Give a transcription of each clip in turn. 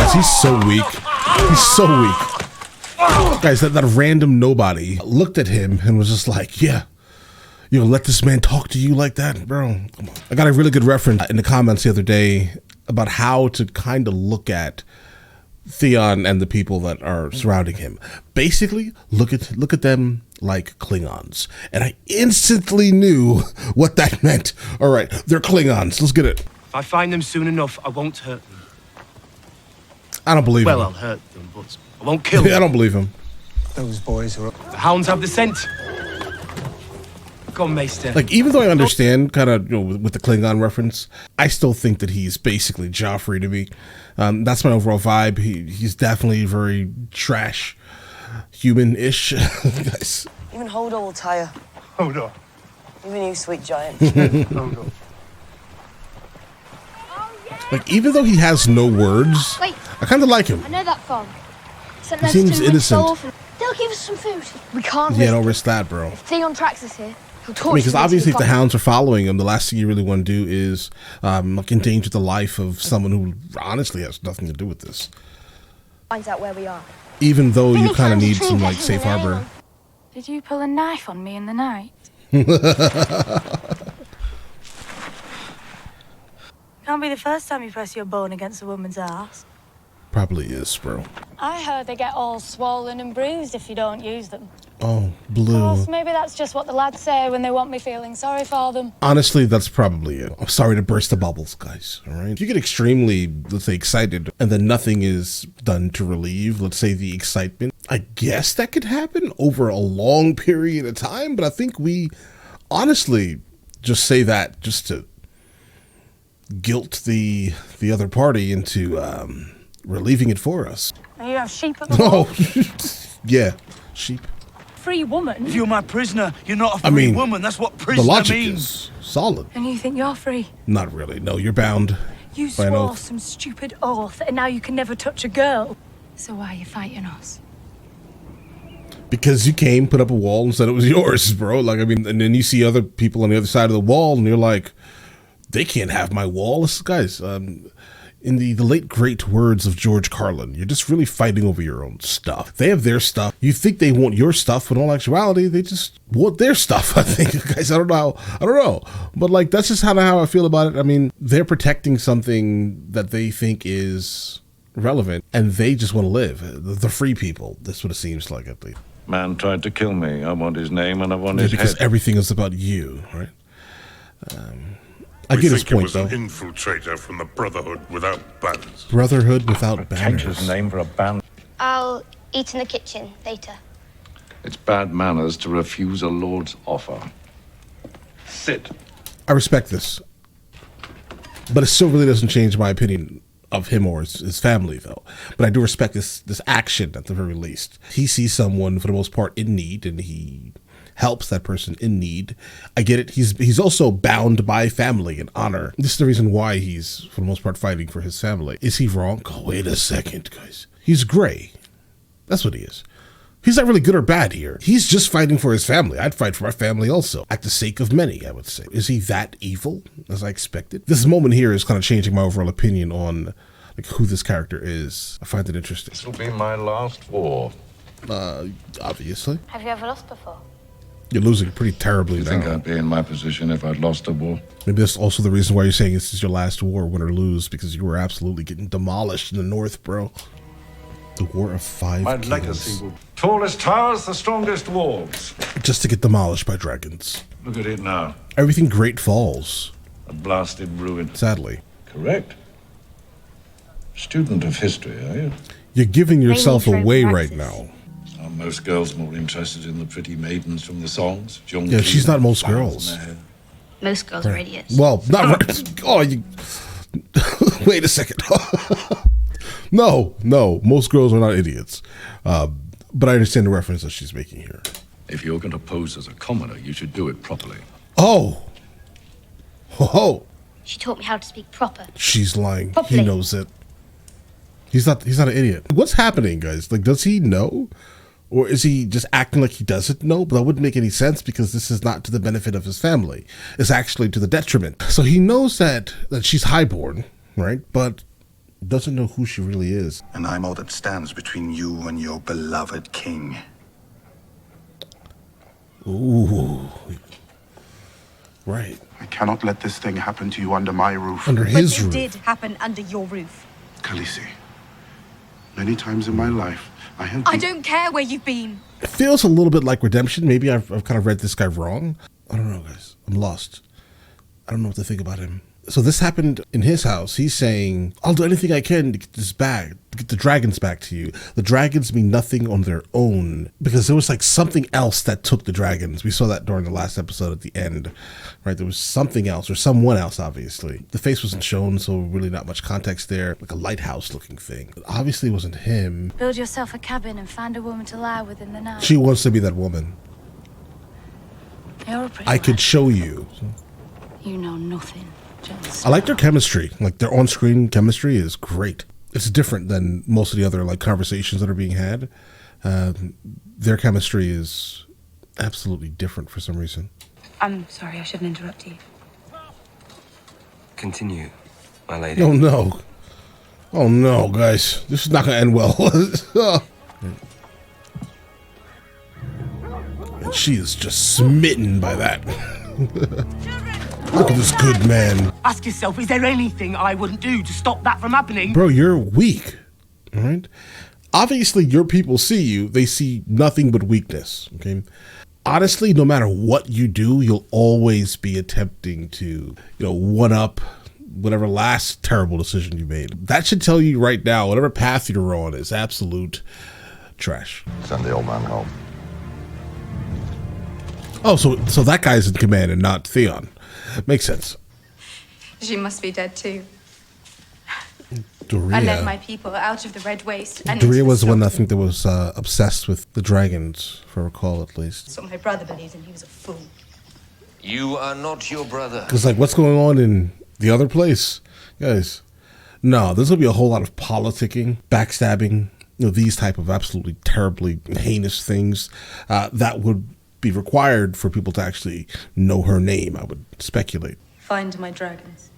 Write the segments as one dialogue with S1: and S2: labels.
S1: Guys, he's so weak. He's so weak. Guys, that random nobody looked at him and was just like, yeah, you gonna let this man talk to you like that, bro? Come on. I got a really good reference in the comments the other day about how to kind of look at Theon and the people that are surrounding him. Basically, look at them like Klingons. And I instantly knew what that meant. All right, they're Klingons. Let's get it.
S2: If I find them soon enough, I won't hurt them.
S1: I don't believe him.
S2: Well, I'll hurt them, but I won't kill them.
S1: I don't believe him.
S3: Those boys are...
S2: The hounds have the scent. Come on, Maester.
S1: Like, even though I understand kind of, with the Klingon reference, I still think that he's basically Joffrey to me. That's my overall vibe. He's definitely very trash, human-ish. Guys.
S4: Even Hodor will tire.
S3: Hodor.
S4: Even you, sweet giant.
S3: Hodor.
S1: Like, even though he has no words,
S5: wait,
S1: I kind of like him.
S5: I know that farm.
S1: He seems innocent.
S5: They'll give us some food. We can't
S1: Yeah, don't risk that, bro.
S5: If Theon tracks us here, he'll torture
S1: I mean, because obviously if the
S5: gone.
S1: hounds are following him, the last thing you really want to do is like endanger the life of someone who honestly has nothing to do with this.
S5: Finds out where we are.
S1: Even though you
S5: Really
S1: kind of
S5: climbs a
S1: need
S5: tree
S1: some
S5: and
S1: like
S5: gets
S1: safe
S5: in the
S1: harbor.
S5: rail.
S6: Did you pull a knife on me in the night? Can't be the first time you press your bone against a woman's ass.
S1: Probably is, bro.
S6: I heard they get all swollen and bruised if you don't use them.
S1: Oh,
S6: Of
S1: blue.
S6: course, maybe that's just what the lads say when they want me feeling sorry for them.
S1: Honestly, that's probably it. I'm sorry to burst the bubbles, guys. All right. If you get extremely, let's say, excited, and then nothing is done to relieve, let's say, the excitement, I guess that could happen over a long period of time. But I think we honestly just say that just to guilt the other party into relieving it for us.
S6: You have sheep at the wall.
S1: Oh, yeah, sheep.
S6: Free woman.
S2: If you're my prisoner, you're not a free woman. That's what
S1: The
S2: prisoner
S1: logic
S2: means.
S1: is solid.
S6: And you think you're free?
S1: Not really. No, you're bound.
S6: You
S1: by an
S6: swore
S1: oath.
S6: some stupid oath and now you can never touch a girl. So why are you fighting us?
S1: Because you came, put up a wall, and said it was yours, bro. Like, I mean, and then you see other people on the other side of the wall, and you're like, they can't have my wall. This, guys, in the late great words of George Carlin, you're just really fighting over your own stuff. They have their stuff. You think they want your stuff, but in all actuality, they just want their stuff, I think. Guys, I don't know. But, like, that's just how I feel about it. I mean, they're protecting something that they think is relevant, and they just want to live. The free people. That's what it seems like, at least.
S7: Man tried to kill me. I want his name and I want his
S1: Because
S7: head.
S1: everything is about you, right? I get his point, though.
S8: It was an infiltrator from the Brotherhood without banners.
S1: Brotherhood without banners.
S7: Pretentious name for a band.
S5: I'll eat in the kitchen later.
S7: It's bad manners to refuse a lord's offer. Sit.
S1: I respect this, but it still really doesn't change my opinion of him or his family, though. But I do respect this action at the very least. He sees someone, for the most part, in need, and he helps that person in need. I get it. He's also bound by family and honor. This is the reason why he's, for the most part, fighting for his family. Is he wrong? Oh, wait a second, guys. He's gray. That's what he is. He's not really good or bad here. He's just fighting for his family. I'd fight for my family also, at the sake of many, I would say. Is he that evil as I expected? This moment here is kind of changing my overall opinion on like who this character is. I find it interesting.
S7: This will be my last war.
S1: Obviously.
S5: Have you ever lost before?
S1: You're losing pretty terribly
S7: You
S1: now.
S7: think I'd be in my position if I'd lost a war?
S1: Maybe that's also the reason why you're saying this is your last war, win or lose, because you were absolutely getting demolished in the north, bro. The War of Five
S7: My
S1: Kings.
S7: legacy will... Tallest towers, the strongest walls.
S1: Just to get demolished by dragons.
S7: Look at it now.
S1: Everything great falls,
S7: A blasted ruin.
S1: sadly.
S7: Correct. Student of history, are you?
S1: You're giving yourself
S5: Mainly
S1: away
S5: through
S1: right
S5: praxis.
S1: now.
S7: Are most girls more interested in the pretty maidens from the songs?
S1: Yeah, she's not most girls.
S5: Most girls are idiots.
S1: Well, not right. Oh, you. Wait a second. No, most girls are not idiots. But I understand the reference that she's making here.
S7: If you're going to pose as a commoner, you should do it properly.
S1: Oh.
S5: She taught me how to speak proper.
S1: She's lying.
S5: Properly.
S1: He knows it. He's not an idiot. What's happening, guys? Like, does he know? Or is he just acting like he doesn't know? But that wouldn't make any sense because this is not to the benefit of his family. It's actually to the detriment. So he knows that she's highborn, right? But doesn't know who she really is.
S9: And I'm all that stands between you and your beloved king.
S1: Ooh. Right.
S9: I cannot let this thing happen to you under my roof.
S1: Under his roof.
S10: But it did happen under your roof.
S9: Khaleesi, many times in my life, I have
S6: I don't care where you've been.
S1: It feels a little bit like redemption. Maybe I've kind of read this guy wrong. I don't know, guys. I'm lost. I don't know what to think about him. So this happened in his house. He's saying, I'll do anything I can to get this back, to get the dragons back to you. The dragons mean nothing on their own, because there was like something else that took the dragons. We saw that during the last episode at the end, right? There was something else, or someone else, obviously. The face wasn't shown, so really not much context there. Like a lighthouse looking thing. But obviously it wasn't him.
S6: Build yourself a cabin and find a woman to lie with in the night.
S1: She wants to be that woman.
S6: You're a pretty
S1: I could
S6: man.
S1: show you.
S6: You know nothing. Just
S1: I like their chemistry. Like their on-screen chemistry is great. It's different than most of the other like conversations that are being had. Their chemistry is absolutely different for some reason.
S10: I'm sorry, I shouldn't interrupt you.
S2: Continue, my lady.
S1: Oh no. Oh no, guys. This is not going to end well. And she is just smitten by that. Look at this good man.
S2: Ask yourself, is there anything I wouldn't do to stop that from happening?
S1: Bro, you're weak. All right? Obviously, your people see you. They see nothing but weakness. Okay? Honestly, no matter what you do, you'll always be attempting to, one up whatever last terrible decision you made. That should tell you right now, whatever path you're on is absolute trash.
S9: Send the old man home.
S1: Oh, so that guy's in command and not Theon. Makes sense.
S10: She must be dead too.
S1: Doria.
S10: I led my people out of the Red Waste. And
S1: Doria
S10: into the
S1: was the one I
S10: slaughter.
S1: think that was obsessed with the dragons, if I recall at least.
S10: That's what my brother believes, and he was a fool.
S11: You are not your brother.
S1: Because like, what's going on in the other place, guys? No, there's gonna be a whole lot of politicking, backstabbing, these type of absolutely terribly heinous things that would be required for people to actually know her name, I would speculate.
S10: Find my dragons.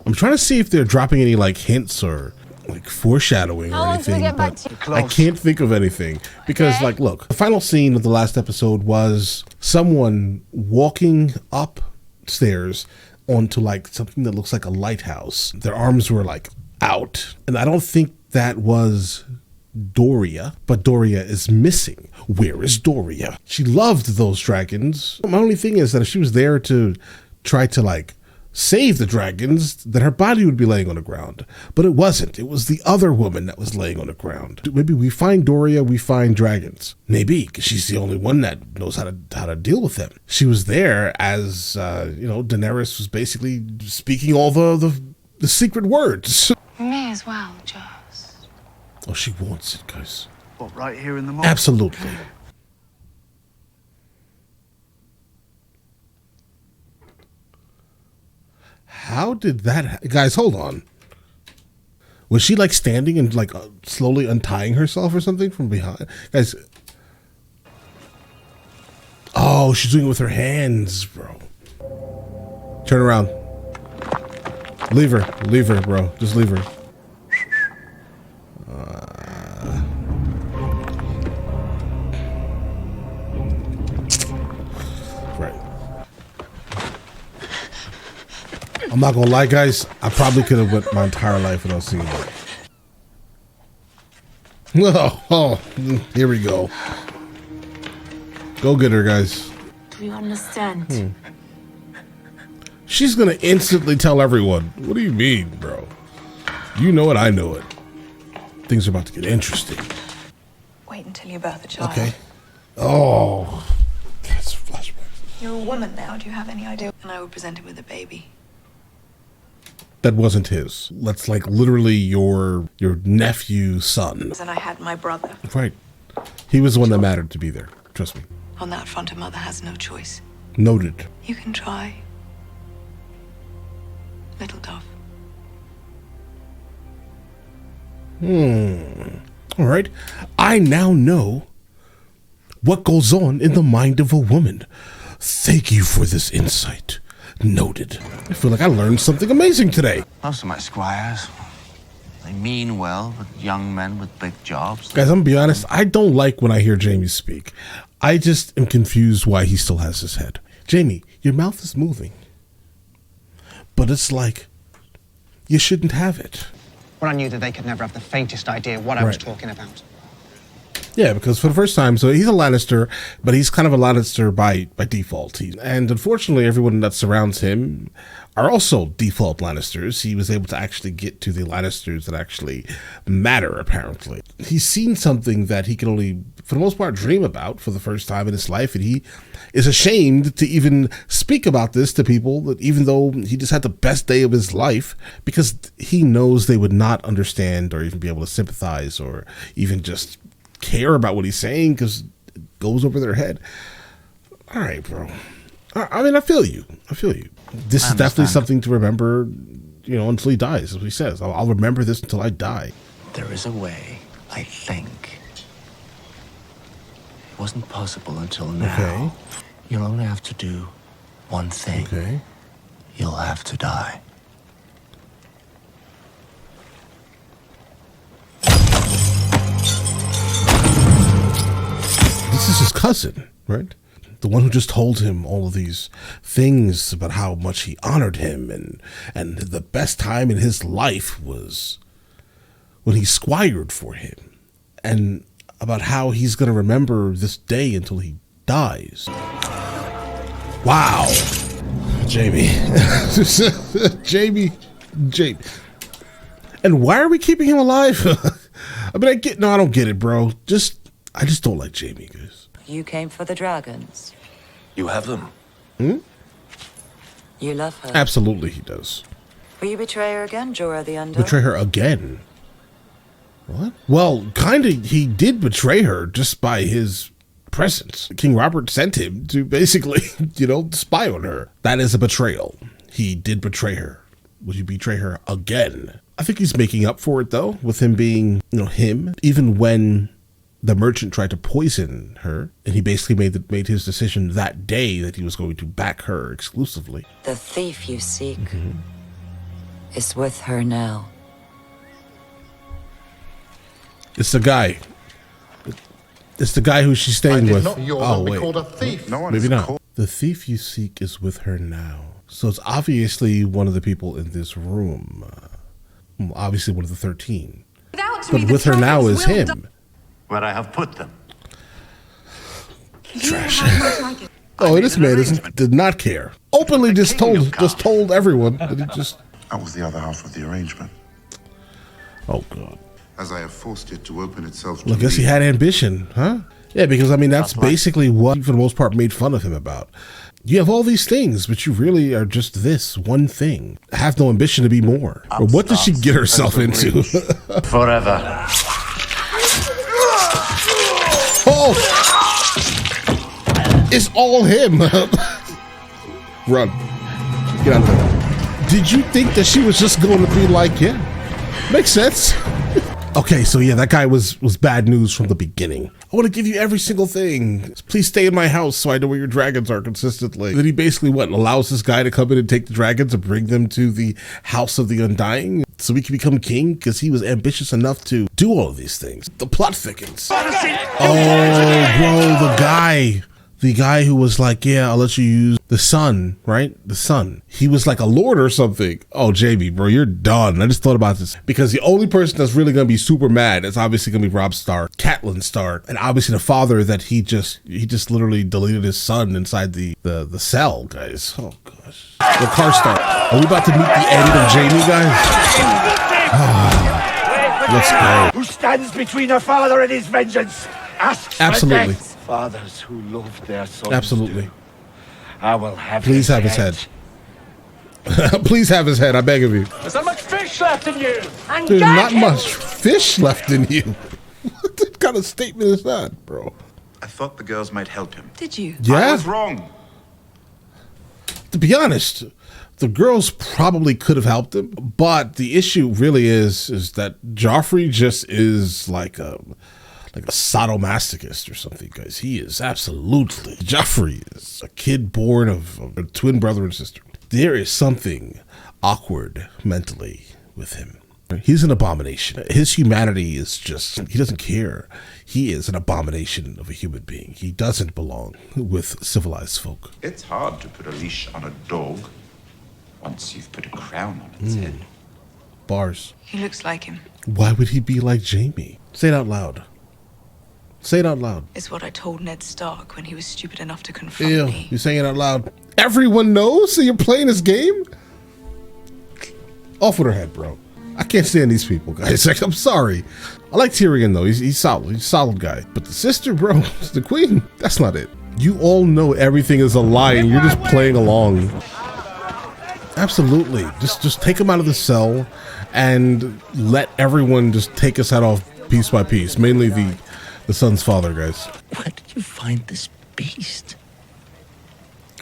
S1: I'm trying to see if they're dropping any like hints or like foreshadowing or anything, but I can't think of anything because like, look, the final scene of the last episode was someone walking upstairs onto like something that looks like a lighthouse. Their arms were like out, and I don't think that was Doria, but Doria is missing. Where is Doria? She loved those dragons. My only thing is that if she was there to try to like save the dragons, then her body would be laying on the ground. But it wasn't. It was the other woman that was laying on the ground. Maybe we find Doria, we find dragons. Maybe, because she's the only one that knows how to deal with them. She was there as, Daenerys was basically speaking all the secret words.
S6: Me as well, Joss.
S1: Oh, she wants it, guys.
S3: What, right here in the mall?
S1: Absolutely. How did that... Guys, hold on. Was she like standing and like slowly untying herself or something from behind? Guys. Oh, she's doing it with her hands, bro. Turn around. Leave her, bro. Just leave her. Right. I'm not gonna lie, guys. I probably could have went my entire life without seeing that. Oh, here we go. Go get her, guys.
S10: Do you understand?
S1: She's gonna instantly tell everyone. What do you mean, bro? You know it, I know it. Things are about to get interesting.
S10: Wait until you birth a child.
S1: Okay. Oh, that's a flashback.
S10: You're a woman now. Do you have any idea? And I would present him with a baby.
S1: That wasn't his. That's like literally your nephew's son.
S10: And I had my brother.
S1: Right. He was the one that mattered to be there. Trust me.
S10: On that front, a mother has no choice.
S1: Noted.
S10: You can try. Little dove.
S1: All right. I now know what goes on in the mind of a woman. Thank you for this insight. Noted. I feel like I learned something amazing today.
S12: Most of my squires, they mean well, but young men with big jobs.
S1: Guys, I'm gonna be honest, I don't like when I hear Jaime speak. I just am confused why he still has his head. Jaime, your mouth is moving. But it's like, you shouldn't have it.
S13: Well, I knew that they could never have the faintest idea what I was talking about.
S1: Yeah, because for the first time, so he's a Lannister, but he's kind of a Lannister by default. And unfortunately, everyone that surrounds him are also default Lannisters. He was able to actually get to the Lannisters that actually matter, apparently. He's seen something that he can only, for the most part, dream about for the first time in his life, and he is ashamed to even speak about this to people, that even though he just had the best day of his life, because he knows they would not understand or even be able to sympathize or even just care about what he's saying because it goes over their head. All right, bro. I mean, I feel you. This is definitely something to remember, you know, until he dies, as he says. I'll remember this until I die.
S12: There is a way, I think. It wasn't possible until now.
S1: Okay.
S12: You'll only have to do one thing.
S1: Okay.
S12: You'll have to die.
S1: This is his cousin, right? The one who just told him all of these things about how much he honored him, and the best time in his life was when he squired for him, and about how he's going to remember this day until he dies. Wow. Jaime. Jaime. And why are we keeping him alive? I mean, I don't get it, bro. I just don't like Jaime, guys.
S4: You came for the dragons.
S11: You have them.
S4: You love her.
S1: Absolutely, he does.
S4: Will you betray her again, Jorah the Under?
S1: Betray her again? What? Well, kind of, he did betray her just by his presence. King Robert sent him to basically, you know, spy on her. That is a betrayal. He did betray her. Would you betray her again? I think he's making up for it, though, with him being, you know, him. Even when the merchant tried to poison her, and he basically made his decision that day that he was going to back her exclusively.
S4: The thief you seek is with her now.
S1: It's the guy. It's the guy who she's staying with.
S9: Oh, wait. Called a thief. No,
S1: maybe not. The thief you seek is with her now. So it's obviously one of the people in this room. Obviously one of the 13. But with her now is him.
S3: Where I have put them.
S1: Trash. Oh, this man did not care. Openly just told everyone that he just...
S9: That was the other half of the arrangement.
S1: Oh, God.
S9: As I have forced it to open itself to
S1: Well, I guess he had ambition, huh? Yeah, because, I mean, that's basically what, for the most part, made fun of him about. You have all these things, but you really are just this one thing. Have no ambition to be more. But what did she get herself into?
S3: Forever.
S1: Oh! It's all him. Run. Get out of there. Did you think that she was just going to be like, yeah, makes sense. Okay, so yeah, that guy was bad news from the beginning. I want to give you every single thing. Please stay in my house so I know where your dragons are consistently. Then he basically, allows this guy to come in and take the dragons and bring them to the House of the Undying so he can become king because he was ambitious enough to do all of these things. The plot thickens. Oh, bro, the guy who was like, yeah, I'll let you use the sun, right? The sun. He was like a lord or something. Oh, Jaime, bro, you're done. I just thought about this because the only person that's really going to be super mad is obviously going to be Robb Stark, Catelyn Stark, and obviously the father that he just literally deleted his son inside the cell, guys. Oh, gosh. The car start. Are we about to meet the end of Jaime, guys? Let's go.
S2: Who stands between a father and his vengeance? Asks
S1: Absolutely.
S2: for death. Fathers who love their sons.
S1: Absolutely.
S2: Do. I will have
S1: Please have his head. Please have his head, I beg of you.
S2: There's not much fish left in you.
S1: There's not much fish left in you. What kind of statement is that, bro?
S9: I thought the girls might help him.
S10: Did you?
S1: Yeah.
S9: I was wrong.
S1: To be honest, the girls probably could have helped him, but the issue really is that Joffrey just is like a sadomasochist or something, guys. He is absolutely. Joffrey is a kid born of a twin brother and sister. There is something awkward mentally with him. He's an abomination. His humanity is just, he doesn't care. He is an abomination of a human being. He doesn't belong with civilized folk.
S14: It's hard to put a leash on a dog once you've put a crown on its head.
S1: Bars.
S10: He looks like him.
S1: Why would he be like Jaime? Say it out loud. Say it out loud.
S10: It's what I told Ned Stark when he was stupid enough to confront
S1: Ew,
S10: me.
S1: you're saying it out loud. Everyone knows? So you're playing this game? Off with her head, bro. I can't stand these people, guys. Like, I'm sorry. I like Tyrion, though. He's solid. He's a solid guy. But the sister, bro, the queen, that's not it. You all know everything is a lie, and you're just playing along. Absolutely. Just take him out of the cell and let everyone just take his head off piece by piece. Mainly the son's father, guys.
S15: Where did you find this beast?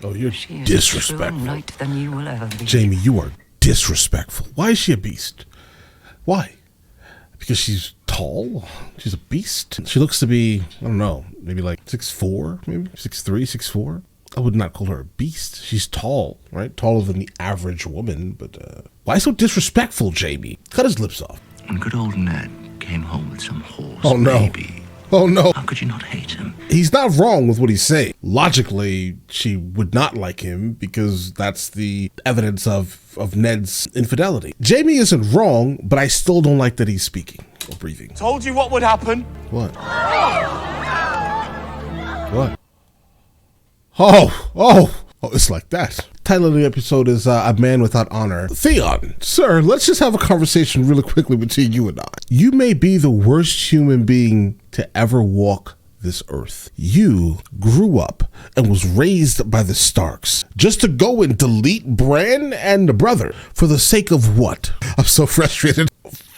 S1: Oh, you're
S4: She is
S1: disrespectful.
S4: a truer knight than you will ever be.
S1: Jaime, you are disrespectful. Why is she a beast? Why? Because she's tall? She's a beast? She looks to be, I don't know, maybe like 6'4", maybe 6'3", 6'4". I would not call her a beast. She's tall, right? Taller than the average woman, but why so disrespectful, Jaime? Cut his lips off.
S15: When good old Ned came home with some horse
S1: Oh, no.
S15: baby,
S1: Oh, no.
S15: how could you not hate him?
S1: He's not wrong with what he's saying. Logically, she would not like him because that's the evidence of Ned's infidelity. Jaime isn't wrong, but I still don't like that he's speaking or breathing.
S2: Told you what would happen.
S1: What? What? Oh, it's like that. Title of the episode is A Man Without Honor. Theon, sir, let's just have a conversation really quickly between you and I. You may be the worst human being to ever walk this earth. You grew up and was raised by the Starks just to go and delete Bran and the brother for the sake of what? I'm so frustrated.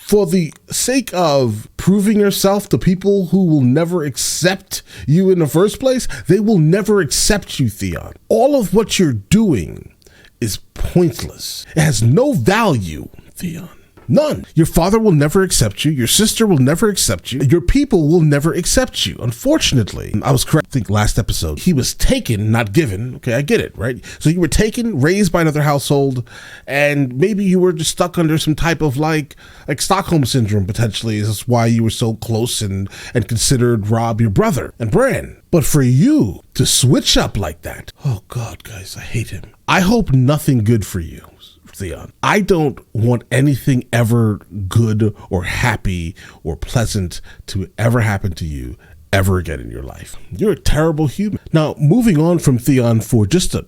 S1: For the sake of proving yourself to people who will never accept you in the first place, they will never accept you, Theon. All of what you're doing is pointless. It has no value, Theon. None. Your father will never accept you. Your sister will never accept you. Your people will never accept you. Unfortunately, I was correct. I think last episode, he was taken, not given. Okay, I get it, right? So you were taken, raised by another household, and maybe you were just stuck under some type of like Stockholm syndrome, potentially. That's why you were so close and considered Robb your brother and Bran. But for you to switch up like that, oh God, guys, I hate him. I hope nothing good for you, Theon. I don't want anything ever good or happy or pleasant to ever happen to you ever again in your life. You're a terrible human. Now, moving on from Theon for just a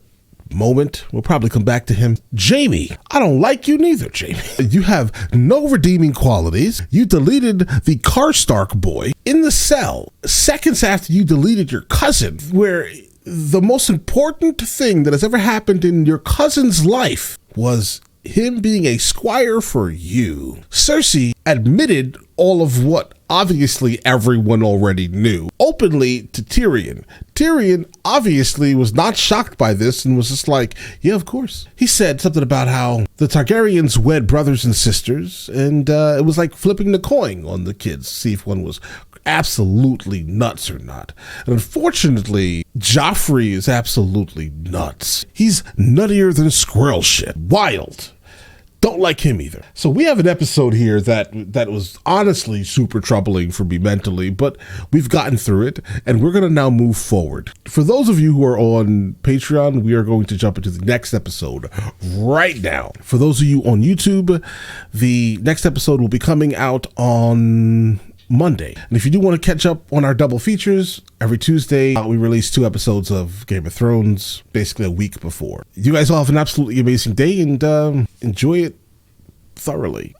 S1: moment, we'll probably come back to him. Jaime, I don't like you neither, Jaime. You have no redeeming qualities. You deleted the Karstark boy in the cell seconds after you deleted your cousin, where the most important thing that has ever happened in your cousin's life was him being a squire for you. Cersei admitted all of what obviously everyone already knew openly to Tyrion. Tyrion obviously was not shocked by this and was just like, yeah, of course. He said something about how the Targaryens wed brothers and sisters, and it was like flipping the coin on the kids, see if one was absolutely nuts or not. And unfortunately, Joffrey is absolutely nuts. He's nuttier than squirrel shit. Wild. Don't like him either. So we have an episode here that was honestly super troubling for me mentally, but we've gotten through it and we're going to now move forward. For those of you who are on Patreon, we are going to jump into the next episode right now. For those of you on YouTube, the next episode will be coming out on Monday. And if you do want to catch up on our double features, every Tuesday we release 2 episodes of Game of Thrones, basically a week before. You guys all have an absolutely amazing day and enjoy it thoroughly.